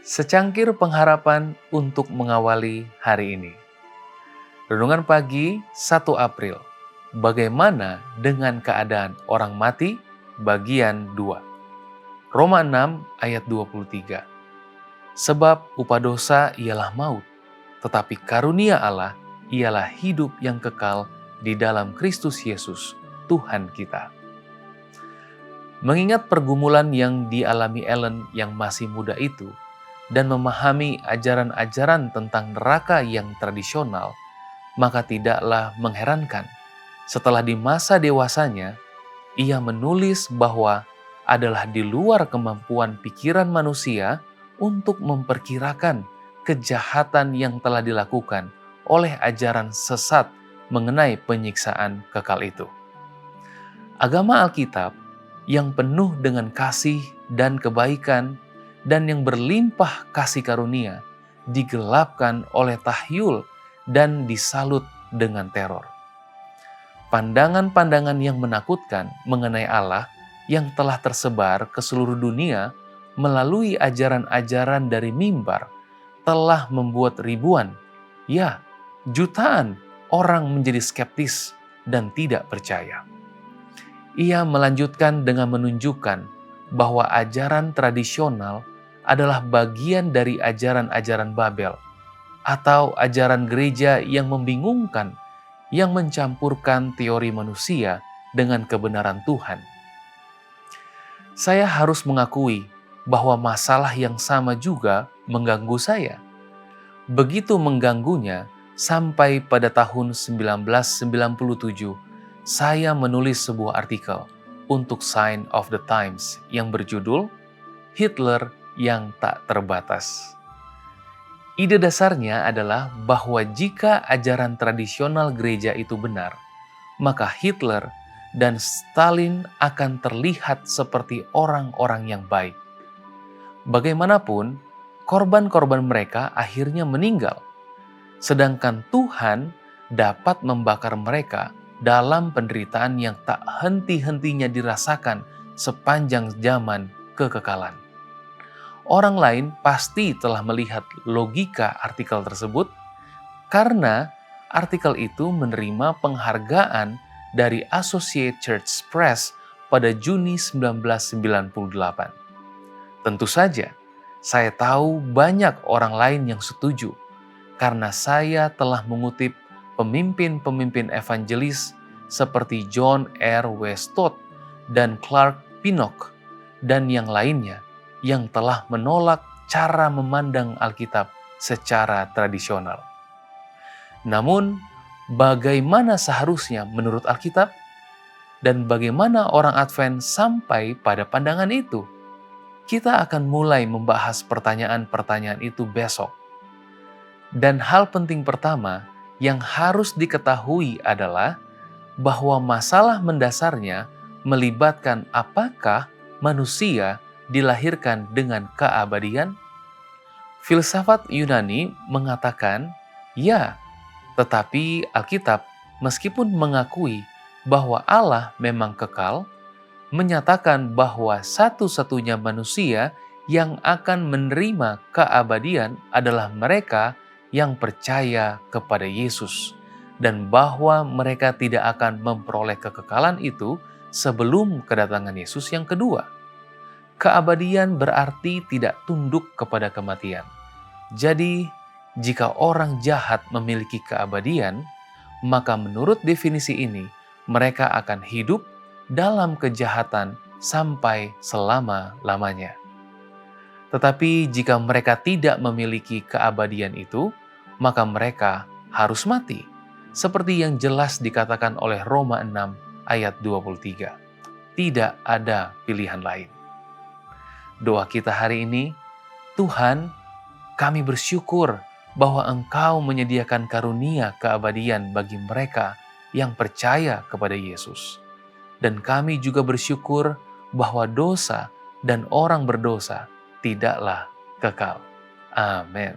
Secangkir pengharapan untuk mengawali hari ini. Renungan pagi 1 April. Bagaimana dengan keadaan orang mati? Bagian 2. Roma 6 ayat 23. Sebab upah dosa ialah maut, tetapi karunia Allah ialah hidup yang kekal di dalam Kristus Yesus, Tuhan kita. Mengingat pergumulan yang dialami Ellen yang masih muda itu, dan memahami ajaran-ajaran tentang neraka yang tradisional, maka tidaklah mengherankan setelah di masa dewasanya, ia menulis bahwa adalah di luar kemampuan pikiran manusia untuk memperkirakan kejahatan yang telah dilakukan oleh ajaran sesat mengenai penyiksaan kekal itu. Agama Alkitab yang penuh dengan kasih dan kebaikan dan yang berlimpah kasih karunia digelapkan oleh tahyul dan disalut dengan teror. Pandangan-pandangan yang menakutkan mengenai Allah yang telah tersebar ke seluruh dunia melalui ajaran-ajaran dari mimbar telah membuat ribuan, ya jutaan orang menjadi skeptis dan tidak percaya. Ia melanjutkan dengan menunjukkan bahwa ajaran tradisional adalah bagian dari ajaran-ajaran Babel atau ajaran gereja yang membingungkan, yang mencampurkan teori manusia dengan kebenaran Tuhan. Saya harus mengakui bahwa masalah yang sama juga mengganggu saya. Begitu mengganggunya sampai pada tahun 1997, saya menulis sebuah artikel untuk Sign of the Times yang berjudul Hitler yang tak terbatas. Ide dasarnya adalah bahwa jika ajaran tradisional gereja itu benar, maka Hitler dan Stalin akan terlihat seperti orang-orang yang baik. Bagaimanapun, korban-korban mereka akhirnya meninggal, sedangkan Tuhan dapat membakar mereka dalam penderitaan yang tak henti-hentinya dirasakan sepanjang zaman kekekalan. Orang lain pasti telah melihat logika artikel tersebut karena artikel itu menerima penghargaan dari Associated Church Press pada Juni 1998. Tentu saja, saya tahu banyak orang lain yang setuju karena saya telah mengutip pemimpin-pemimpin evangelis seperti John R. Weston dan Clark Pinnock dan yang lainnya yang telah menolak cara memandang Alkitab secara tradisional. Namun, bagaimana seharusnya menurut Alkitab? Dan bagaimana orang Advent sampai pada pandangan itu? Kita akan mulai membahas pertanyaan-pertanyaan itu besok. Dan hal penting pertama yang harus diketahui adalah bahwa masalah mendasarnya melibatkan apakah manusia dilahirkan dengan keabadian? Filsafat Yunani mengatakan, ya, tetapi Alkitab meskipun mengakui bahwa Allah memang kekal, menyatakan bahwa satu-satunya manusia yang akan menerima keabadian adalah mereka yang percaya kepada Yesus, dan bahwa mereka tidak akan memperoleh kekekalan itu sebelum kedatangan Yesus yang kedua. Keabadian berarti tidak tunduk kepada kematian. Jadi, jika orang jahat memiliki keabadian, maka menurut definisi ini, mereka akan hidup dalam kejahatan sampai selama-lamanya. Tetapi jika mereka tidak memiliki keabadian itu, maka mereka harus mati, seperti yang jelas dikatakan oleh Roma 6 ayat 23. Tidak ada pilihan lain. Doa kita hari ini, Tuhan, kami bersyukur bahwa Engkau menyediakan karunia keabadian bagi mereka yang percaya kepada Yesus. Dan kami juga bersyukur bahwa dosa dan orang berdosa tidaklah kekal. Amin.